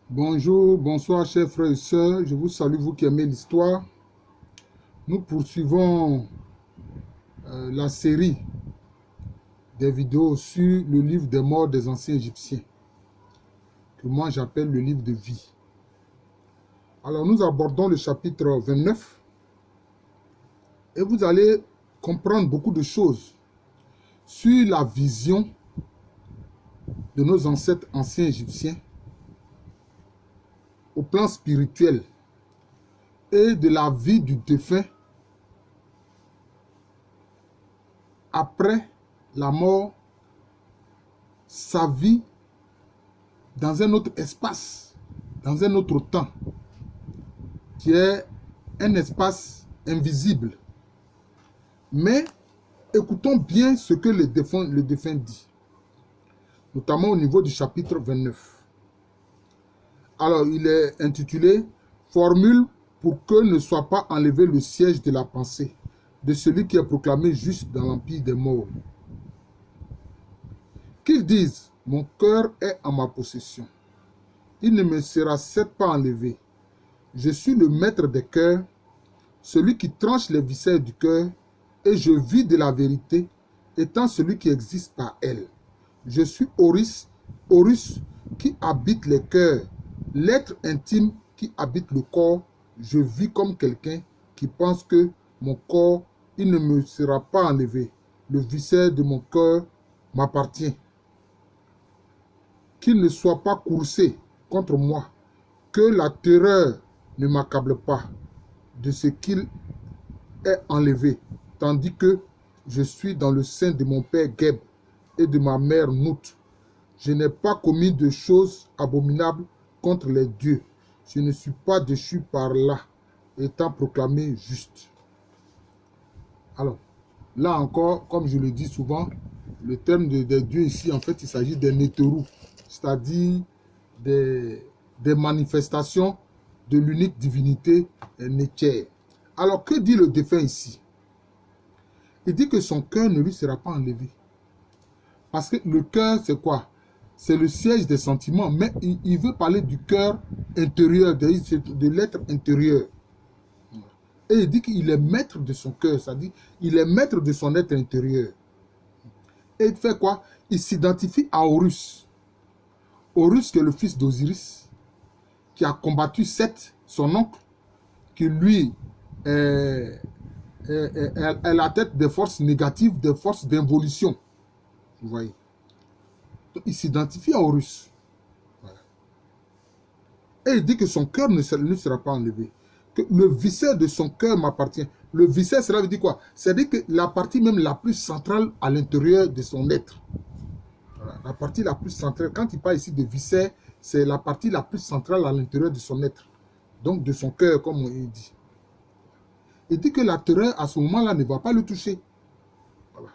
Bonjour, bonsoir chers frères et sœurs, je vous salue vous qui aimez l'histoire. Nous poursuivons la série des vidéos sur le livre des morts des anciens Égyptiens, que moi j'appelle le livre de vie. Alors nous abordons le chapitre 29 et vous allez comprendre beaucoup de choses sur la vision de nos ancêtres anciens Égyptiens au plan spirituel et de la vie du défunt après la mort, sa vie dans un autre espace, dans un autre temps, qui est un espace invisible. Mais écoutons bien ce que le défunt dit, notamment au niveau du chapitre 29. Alors, il est intitulé « Formule pour que ne soit pas enlevé le siège de la pensée de celui qui est proclamé juste dans l'empire des morts. Qu'ils disent, mon cœur est en ma possession. Il ne me sera certes pas enlevé. Je suis le maître des cœurs, celui qui tranche les viscères du cœur, et je vis de la vérité, étant celui qui existe par elle. Je suis Horus qui habite les cœurs, l'être intime qui habite le corps. Je vis comme quelqu'un qui pense que mon corps, il ne me sera pas enlevé. Le viscère de mon cœur m'appartient. Qu'il ne soit pas coursé contre moi, que la terreur ne m'accable pas de ce qu'il est enlevé, tandis que je suis dans le sein de mon père Geb et de ma mère Nout. Je n'ai pas commis de choses abominables contre les dieux. Je ne suis pas déchu par là, étant proclamé juste. Alors, là encore, comme je le dis souvent, le terme des dieux ici, en fait, il s'agit des néterous, c'est-à-dire des manifestations de l'unique divinité Nétière. Alors, que dit le défunt ici? Il dit que son cœur ne lui sera pas enlevé. Parce que le cœur, c'est quoi? C'est le siège des sentiments, mais il veut parler du cœur intérieur, de l'être intérieur. Et il dit qu'il est maître de son cœur, c'est-à-dire il est maître de son être intérieur. Et il fait quoi? Il s'identifie à Horus. Horus qui est le fils d'Osiris, qui a combattu Seth, son oncle, qui lui est la tête des forces négatives, des forces d'involution. Vous voyez? Donc, il s'identifie à Horus. Voilà. Et il dit que son cœur ne sera pas enlevé. Que le viscère de son cœur m'appartient. Le viscère, cela veut dire quoi? C'est-à-dire que la partie même la plus centrale à l'intérieur de son être. Voilà. La partie la plus centrale, quand il parle ici de viscère, c'est la partie la plus centrale à l'intérieur de son être. Donc de son cœur, comme il dit. Il dit que la terreur, à ce moment-là, ne va pas le toucher. Voilà.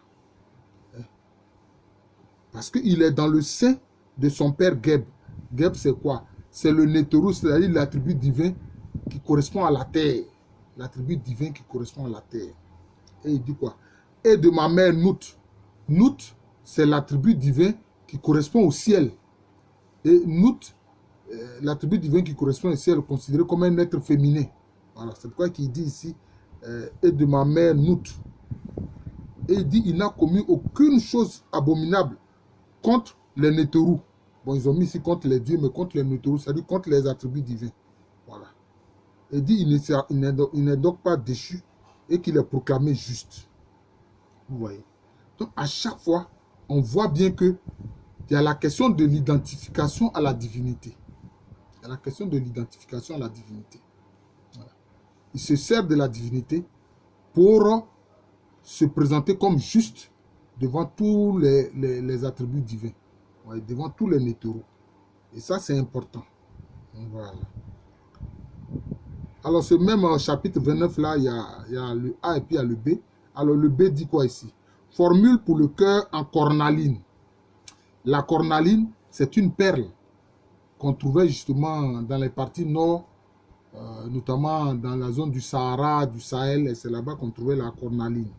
Parce qu'il est dans le sein de son père Geb. Geb, c'est quoi? C'est le Néterou, c'est-à-dire l'attribut divin qui correspond à la terre. L'attribut divin qui correspond à la terre. Et il dit quoi? Et de ma mère Nout. Nout, c'est l'attribut divin qui correspond au ciel. Et Nout, l'attribut divin qui correspond au ciel, est considéré comme un être féminin. Voilà, c'est pourquoi il dit ici, et de ma mère Nout. Et il dit, il n'a commis aucune chose abominable contre les Néterous. Bon, ils ont mis ici contre les dieux, mais contre les Néterous, c'est-à-dire contre les attributs divins. Voilà. Et il dit, il n'est donc pas déchu et qu'il est proclamé juste. Vous voyez. Donc, à chaque fois, on voit bien qu'il y a la question de l'identification à la divinité. Il y a la question de l'identification à la divinité. Voilà. Il se sert de la divinité pour se présenter comme juste devant tous les attributs divins. Ouais, devant tous les Néterous. Et ça, c'est important. Voilà. Alors, ce même chapitre 29, là, il y a le A et puis il y a le B. Alors, le B dit quoi ici? Formule pour le cœur en cornaline. La cornaline, c'est une perle qu'on trouvait justement dans les parties nord, notamment dans la zone du Sahara, du Sahel, et c'est là-bas qu'on trouvait la cornaline.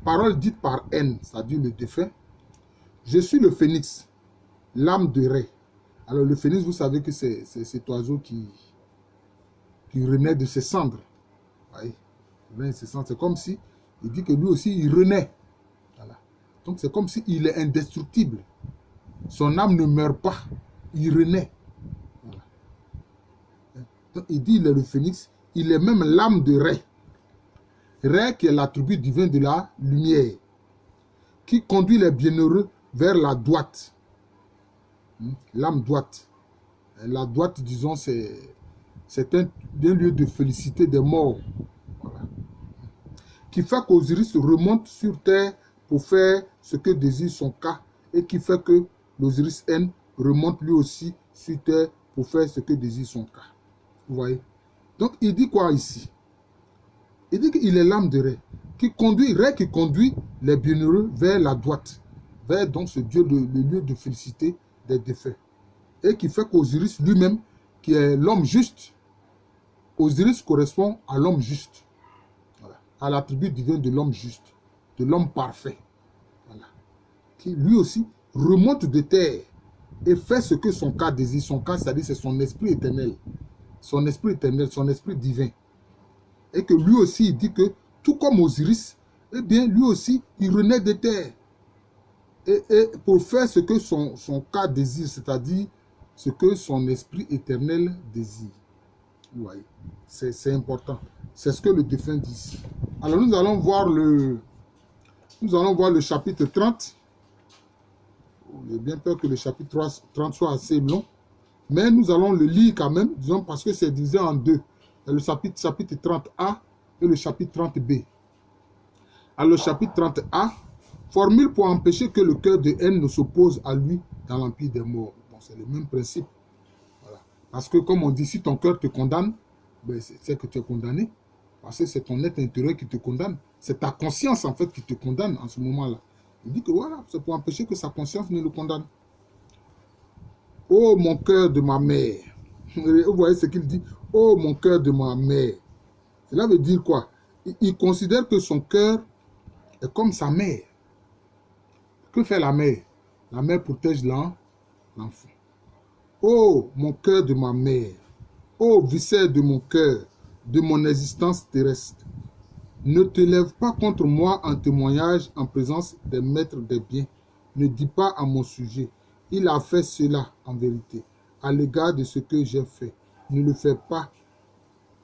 Parole dite par N, c'est-à-dire le défunt. Je suis le phénix, l'âme de Ré. Alors le phénix, vous savez que c'est cet oiseau qui renaît de ses cendres. Oui, c'est comme si, il dit que lui aussi, il renaît. Voilà. Donc c'est comme s'il est indestructible. Son âme ne meurt pas, il renaît. Voilà. Donc il dit, il est le phénix, il est même l'âme de Ré. Ré qui est l'attribut divin de la lumière, qui conduit les bienheureux vers la droite. L'âme droite. La droite, disons, c'est un lieu de félicité des morts. Voilà. Qui fait qu'Osiris remonte sur terre pour faire ce que désire son cas, et qui fait que l'Osiris N remonte lui aussi sur terre pour faire ce que désire son cas. Vous voyez? Donc il dit quoi ici? Il dit qu'il est l'âme de Ré, qui conduit les bienheureux vers la droite, vers donc ce Dieu, le lieu de félicité des défunts. Et qui fait qu'Osiris lui-même, qui est l'homme juste, Osiris correspond à l'homme juste, voilà, à l'attribut divin de l'homme juste, de l'homme parfait, voilà, qui lui aussi remonte de terre et fait ce que son cas désire. Son cas, c'est-à-dire c'est son esprit éternel, son esprit divin. Et que lui aussi, il dit que, tout comme Osiris, eh bien, lui aussi, il renaît de terre. Et pour faire ce que son cas désire, c'est-à-dire ce que son esprit éternel désire. Vous voyez, c'est important. C'est ce que le défunt dit ici. Alors, nous allons voir le chapitre 30. J'ai bien peur que le chapitre 30 soit assez long. Mais nous allons le lire quand même, disons, parce que c'est divisé en deux. Le chapitre 30A et le chapitre 30B. Alors, le chapitre 30A, formule pour empêcher que le cœur de haine ne s'oppose à lui dans l'empire des morts. Bon, c'est le même principe. Voilà. Parce que, comme on dit, si ton cœur te condamne, ben, c'est que tu es condamné. Parce que c'est ton être intérieur qui te condamne. C'est ta conscience, en fait, qui te condamne en ce moment-là. Il dit que voilà, c'est pour empêcher que sa conscience ne le condamne. Oh, mon cœur de ma mère. Vous voyez ce qu'il dit? Oh, mon cœur de ma mère. Cela veut dire quoi? Il considère que son cœur est comme sa mère. Que fait la mère? La mère protège l'enfant. Oh, mon cœur de ma mère. Oh, viscère de mon cœur, de mon existence terrestre. Ne te lève pas contre moi en témoignage en présence des maîtres des biens. Ne dis pas à mon sujet. Il a fait cela en vérité. À l'égard de ce que j'ai fait, ne le fais pas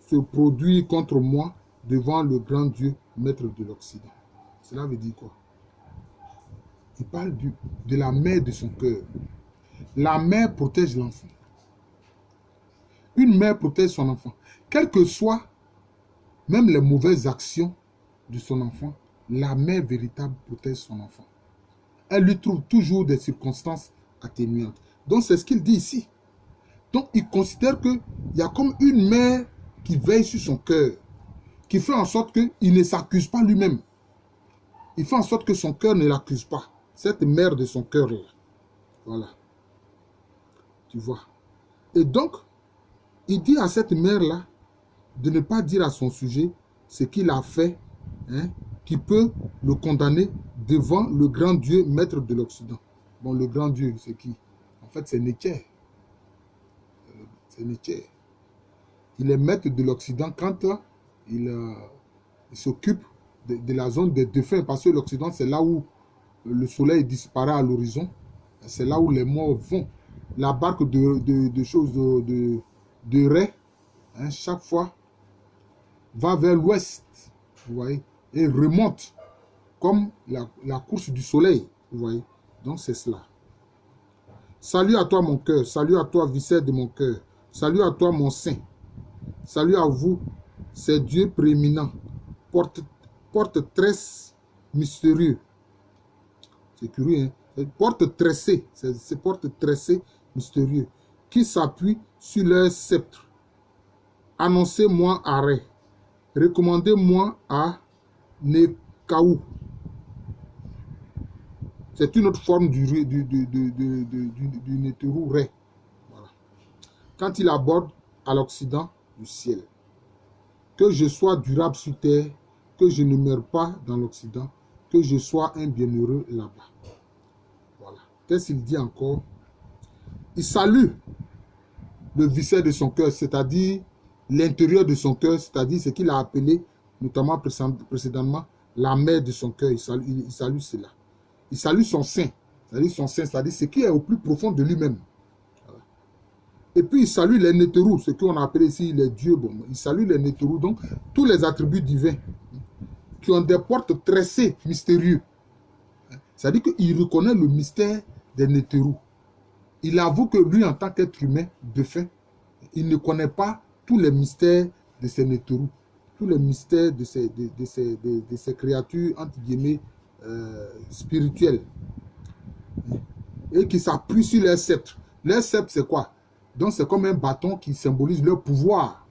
se produire contre moi devant le grand Dieu, maître de l'Occident. Cela veut dire quoi? Il parle de la mère de son cœur. La mère protège l'enfant. Une mère protège son enfant. Quelles que soient même les mauvaises actions de son enfant, la mère véritable protège son enfant. Elle lui trouve toujours des circonstances atténuantes. Donc c'est ce qu'il dit ici. Donc il considère qu'il y a comme une mère qui veille sur son cœur, qui fait en sorte qu'il ne s'accuse pas lui-même. Il fait en sorte que son cœur ne l'accuse pas. Cette mère de son cœur-là. Voilà. Tu vois. Et donc, il dit à cette mère-là de ne pas dire à son sujet ce qu'il a fait, hein, qui peut le condamner devant le grand Dieu, maître de l'Occident. Bon, le grand Dieu, c'est qui? En fait, c'est Nietzsche. C'est Nietzsche. Il est maître de l'Occident quand il s'occupe de la zone des défunts, parce que l'Occident, c'est là où le soleil disparaît à l'horizon. C'est là où les morts vont. La barque de Ré, hein, chaque fois, va vers l'ouest, vous voyez, et remonte comme la course du soleil, vous voyez. Donc c'est cela. Salut à toi mon cœur, salut à toi viscère de mon cœur, salut à toi mon sein, salut à vous, ces dieux prééminents, porte-tresse mystérieux. C'est curieux, hein? Porte-tressé, c'est porte-tressé mystérieux, qui s'appuie sur leur sceptre. Annoncez-moi arrêt. Recommandez-moi à Nekaou. C'est une autre forme du Néterou Ré. Voilà. Quand il aborde à l'Occident du ciel, que je sois durable sur terre, que je ne meure pas dans l'Occident, que je sois un bienheureux là-bas. Voilà. Qu'est-ce qu'il dit encore? il salue le viscère de son cœur, c'est-à-dire l'intérieur de son cœur, c'est-à-dire ce qu'il a appelé, notamment précédemment, la mère de son cœur. Il salue cela. Il salue son sein, c'est-à-dire ce qui est au plus profond de lui-même. Voilà. Et puis il salue les nétérous, ce qu'on a appelé ici les dieux. Bon, il salue les nétérous, donc tous les attributs divins qui ont des portes tressées, mystérieux. C'est-à-dire qu'il reconnaît le mystère des nétérous. Il avoue que lui, en tant qu'être humain, de fait, il ne connaît pas tous les mystères de ces nétérous, tous les mystères de ces créatures, entre guillemets, spirituelles. Et qui s'appuient sur leur sceptre. Leur sceptre, c'est quoi? Donc, c'est comme un bâton qui symbolise leur pouvoir.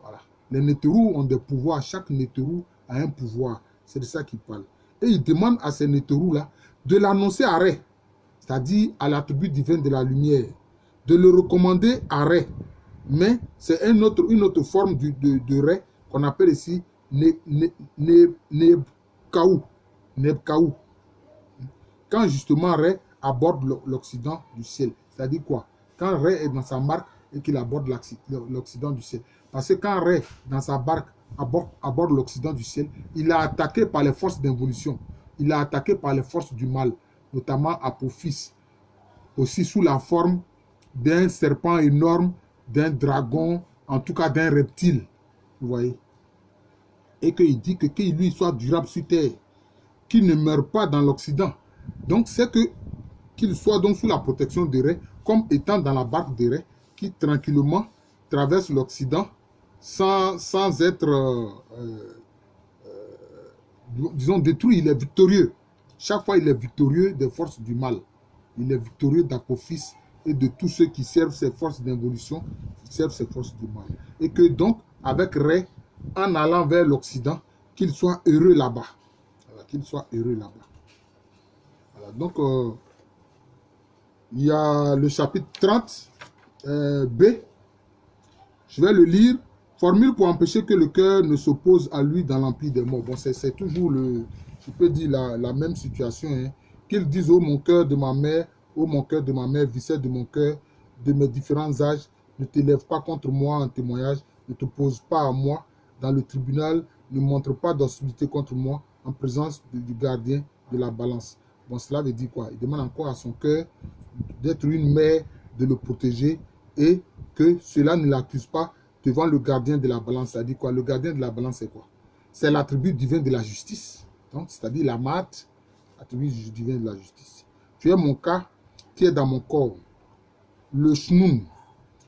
Voilà. Les nétérous ont des pouvoirs. Chaque nétérou a un pouvoir. C'est de ça qu'il parle. Et il demande à ces nétérous-là de l'annoncer à Ré, c'est-à-dire à l'attribut divin de la lumière, de le recommander à Ré. Mais c'est une autre forme de Ré qu'on appelle ici Nebkaou. Nebkaou. Quand justement Ré aborde l'Occident du ciel. C'est-à-dire quoi? Quand Ré est dans sa barque et qu'il aborde l'Occident du ciel. Parce que quand Ré, dans sa barque, aborde l'Occident du ciel, il est attaqué par les forces d'involution. Il est attaqué par les forces du mal, notamment Apophis, aussi sous la forme d'un serpent énorme, d'un dragon, en tout cas d'un reptile. Vous voyez? Et qu'il dit que qu'il lui soit durable sur terre, qu'il ne meure pas dans l'Occident. Donc c'est qu'il soit donc sous la protection de Ré, comme étant dans la barque de Ré, qui tranquillement traverse l'Occident sans être, disons, détruit. Il est victorieux. Chaque fois, il est victorieux des forces du mal. Il est victorieux d'Apophis et de tous ceux qui servent ces forces d'involution, qui servent ces forces du mal. Et que donc, avec Ré, en allant vers l'Occident, qu'il soit heureux là-bas. Voilà, qu'il soit heureux là-bas. Voilà, donc, il y a le chapitre 30, B. Je vais le lire. Formule pour empêcher que le cœur ne s'oppose à lui dans l'empire des morts. Bon, c'est toujours, je peux dire, la même situation. Hein. Qu'ils disent, oh mon cœur de ma mère, oh mon cœur de ma mère, viscère de mon cœur, de mes différents âges, ne t'élève pas contre moi en témoignage, ne t'oppose pas à moi dans le tribunal, ne montre pas d'hostilité contre moi en présence du gardien de la balance. Bon, cela veut dire quoi? Il demande encore à son cœur d'être une mère, de le protéger et que cela ne l'accuse pas devant le gardien de la balance. C'est-à-dire quoi? Le gardien de la balance, c'est quoi? C'est l'attribut divin de la justice. C'est-à-dire la mat, attribut divin de la justice. Tu es mon cas qui est dans mon corps. Le shnoun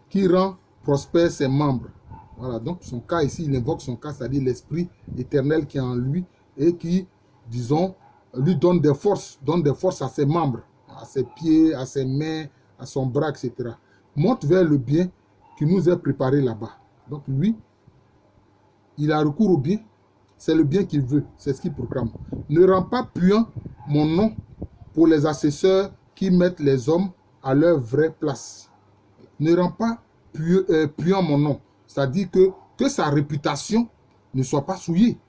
qui rend prospère ses membres. Voilà, donc son cas ici, il invoque son cas, c'est-à-dire l'esprit éternel qui est en lui et qui, disons, lui donne des forces à ses membres, à ses pieds, à ses mains, à son bras, etc. Monte vers le bien qui nous est préparé là-bas. Donc lui, il a recours au bien, c'est le bien qu'il veut, c'est ce qu'il proclame. Ne rends pas puant mon nom pour les assesseurs qui mettent les hommes à leur vraie place. Ne rends pas puant mon nom, c'est-à-dire que sa réputation ne soit pas souillée.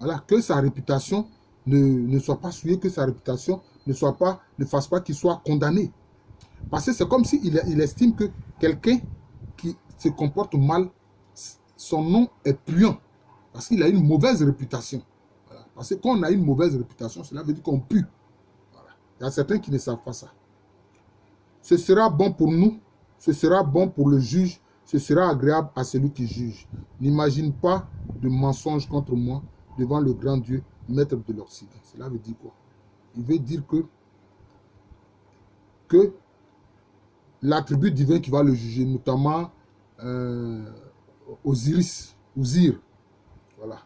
Voilà, que sa réputation ne soit pas souillée, que sa réputation ne fasse pas qu'il soit condamné. Parce que c'est comme s'il estime que quelqu'un qui se comporte mal, son nom est puant. Parce qu'il a une mauvaise réputation. Voilà. Parce que quand on a une mauvaise réputation, cela veut dire qu'on pue. Voilà. Il y a certains qui ne savent pas ça. Ce sera bon pour nous, ce sera bon pour le juge, ce sera agréable à celui qui juge. N'imagine pas de mensonge contre moi devant le grand Dieu, maître de l'Occident. Cela veut dire quoi? Il veut dire que l'attribut divin qui va le juger, notamment Osiris, voilà.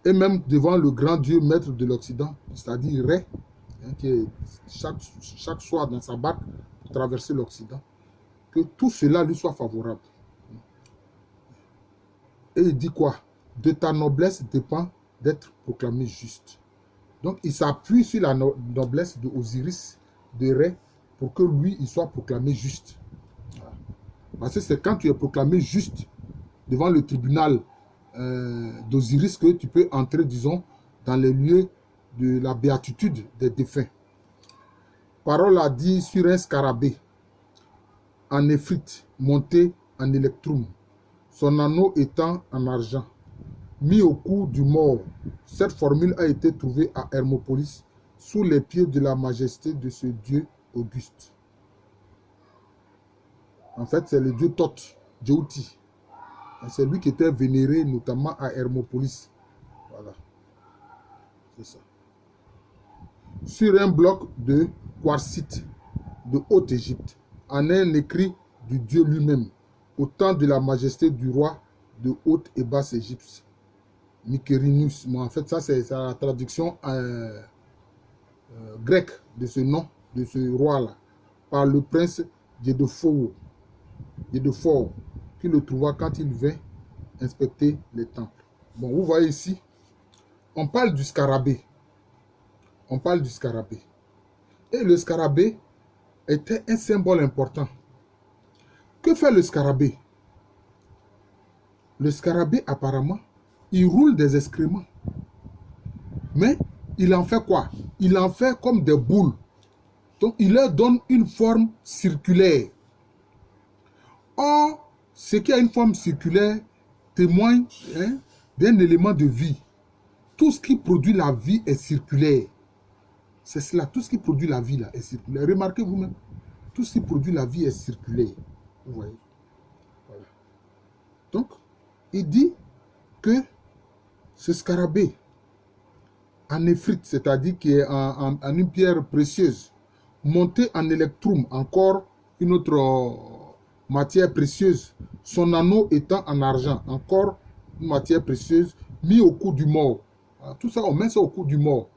Et même devant le grand Dieu, maître de l'Occident, c'est-à-dire Ré, hein, qui est chaque soir dans sa barque pour traverser l'Occident, que tout cela lui soit favorable. Et il dit quoi? De ta noblesse dépend d'être proclamé juste. Donc il s'appuie sur la noblesse de Osiris, de Ré, pour que lui, il soit proclamé juste. Voilà. Parce que c'est quand tu es proclamé juste devant le tribunal d'Osiris que tu peux entrer, disons, dans les lieux de la béatitude des défunts. Parole a dit sur un scarabée. en néphrite, monté en électrum, son anneau étant en argent, mis au cou du mort. Cette formule a été trouvée à Hermopolis, sous les pieds de la majesté de ce dieu Auguste. En fait, c'est le dieu Thoth, Djéouti. C'est lui qui était vénéré notamment à Hermopolis. Voilà, c'est ça. Sur un bloc de quartzite de Haute-Égypte, en un écrit du dieu lui-même, au temps de la majesté du roi de Haute et Basse-Égypte, Mykerinus. En fait, ça, c'est la traduction grecque de ce nom, de ce roi-là, par le prince Djedephore, qui le trouva quand il vint inspecter les temples. Bon, vous voyez ici, on parle du scarabée. On parle du scarabée. Et le scarabée était un symbole important. Que fait le scarabée? Le scarabée, apparemment, il roule des excréments. Mais il en fait quoi? Il en fait comme des boules. Donc, il leur donne une forme circulaire. Or, ce qui a une forme circulaire témoigne d'un élément de vie. Tout ce qui produit la vie est circulaire. C'est cela, tout ce qui produit la vie là est circulaire. Remarquez vous-même, tout ce qui produit la vie est circulaire. Vous voyez. Voilà. Donc, il dit que ce scarabée en néphrite, c'est-à-dire qui est en une pierre précieuse, montée en électrum, encore une autre matière précieuse, son anneau étant en argent, encore une matière précieuse, mis au cou du mort. Tout ça, on met ça au cou du mort.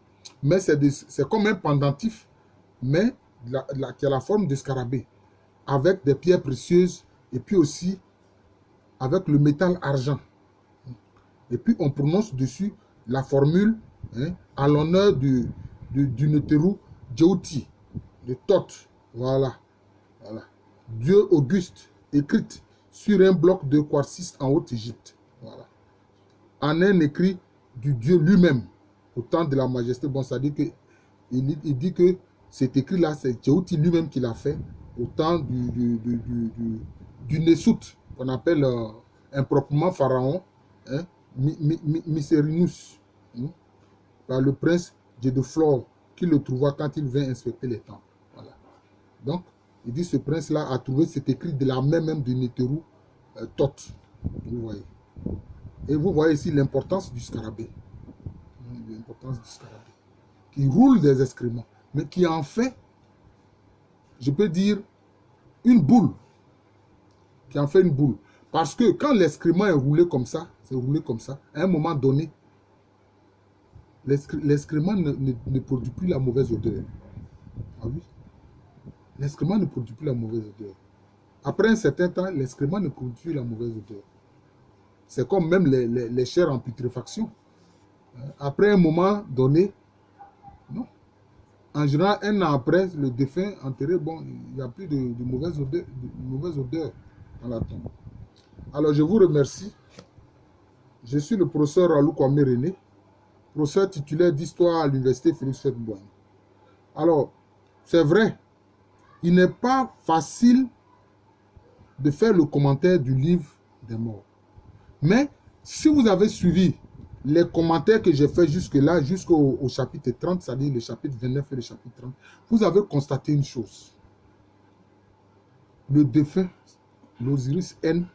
Mais c'est comme un pendentif, mais qui a la forme de scarabée, avec des pierres précieuses, et puis aussi avec le métal argent. Et puis on prononce dessus la formule à l'honneur du Nétérou Djéouti, de Thoth. Voilà. Voilà. Dieu Auguste, écrite sur un bloc de quartzite en Haute-Égypte. Voilà. En un écrit du Dieu lui-même, au temps de la majesté. Bon, ça dit que il dit que cet écrit-là, c'est Djéouti lui-même qui l'a fait au temps du Nessout, qu'on appelle improprement Pharaon, Mykerinus, par le prince Djedephore, qui le trouva quand il vint inspecter les temples. Voilà. Donc, il dit ce prince-là a trouvé cet écrit de la main même de Nétérou Thoth. Vous voyez. Et vous voyez ici l'importance du scarabée. L'importance du scarabée. Qui roule des excréments, mais qui en fait, je peux dire, une boule. Qui en fait une boule. Parce que quand l'excrément est roulé comme ça, c'est roulé comme ça, à un moment donné, l'excrément ne produit plus la mauvaise odeur. Ah oui. L'excrément ne produit plus la mauvaise odeur. Après un certain temps, l'excrément ne produit plus la mauvaise odeur. C'est comme même les chairs en putréfaction. Après un moment donné, non. En général, un an après, le défunt enterré, bon, il n'y a plus de mauvaise odeur dans la tombe. Alors, je vous remercie. Je suis le professeur Ralou Kwame René, professeur titulaire d'histoire à l'université Félix Houphouët-Boigny. Alors, c'est vrai, il n'est pas facile de faire le commentaire du livre des morts. Mais, si vous avez suivi les commentaires que j'ai fait jusque-là, jusqu'au chapitre 30, c'est-à-dire le chapitre 29 et le chapitre 30, vous avez constaté une chose. Le défunt, l'Osiris N,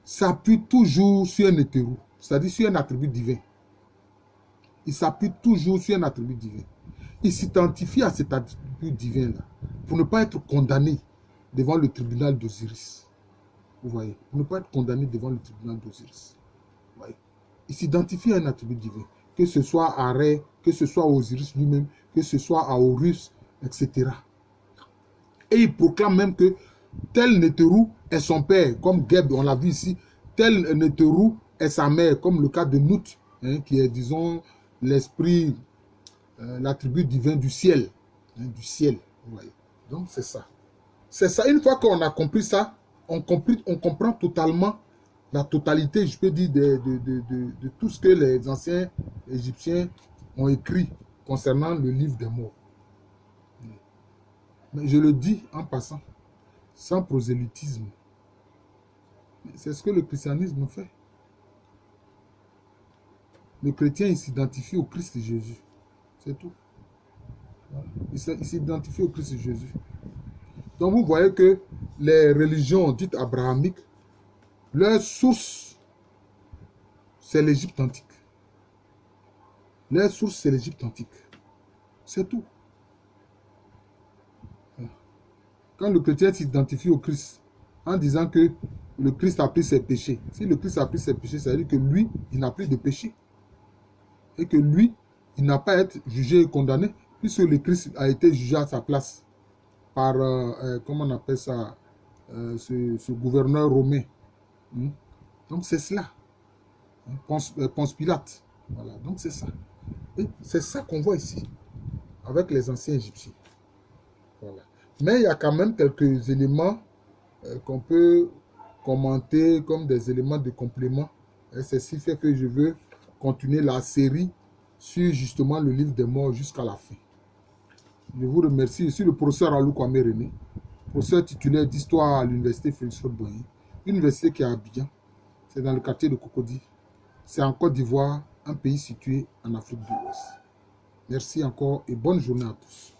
s'appuie toujours sur un hétéro, c'est-à-dire sur un attribut divin. Il s'appuie toujours sur un attribut divin. Il s'identifie à cet attribut divin-là pour ne pas être condamné devant le tribunal d'Osiris. Vous voyez, pour ne pas être condamné devant le tribunal d'Osiris. Vous voyez. Il s'identifie à un attribut divin, que ce soit à Ré, que ce soit à Osiris lui-même, que ce soit à Horus, etc. Et il proclame même que tel Nétérou est son père, comme Geb, on l'a vu ici, tel Nétérou est sa mère, comme le cas de Nout, qui est, disons, l'esprit, l'attribut divin du ciel. Du ciel, vous voyez. Donc, c'est ça. C'est ça. Une fois qu'on a compris ça, on comprend totalement la totalité, je peux dire, de tout ce que les anciens Égyptiens ont écrit concernant le livre des morts. Mais je le dis en passant, sans prosélytisme. C'est ce que le christianisme fait. Le chrétien, il s'identifie au Christ Jésus. C'est tout. Voilà. Il s'identifie au Christ Jésus. Donc vous voyez que les religions dites abrahamiques, leur source, c'est l'Égypte antique. Leur source, c'est l'Égypte antique. C'est tout. Quand le chrétien s'identifie au Christ, en disant que le Christ a pris ses péchés, si le Christ a pris ses péchés, ça veut dire que lui, il n'a plus de péché. Et que lui, il n'a pas à être jugé et condamné, puisque le Christ a été jugé à sa place par, comment on appelle ça, ce gouverneur romain. Donc c'est cela. Ponce Pilate. Voilà, donc c'est ça. Et c'est ça qu'on voit ici, avec les anciens Égyptiens. Voilà. Mais il y a quand même quelques éléments qu'on peut commenter comme des éléments de complément. Et c'est ce qui fait que je veux continuer la série sur justement le livre des morts jusqu'à la fin. Je vous remercie. Je suis le professeur Alou Kwame René, professeur titulaire d'histoire à l'université Félix Houphouët-Boigny, université qui est à Abidjan. C'est dans le quartier de Cocody. C'est en Côte d'Ivoire, un pays situé en Afrique de l'Ouest. Merci encore et bonne journée à tous.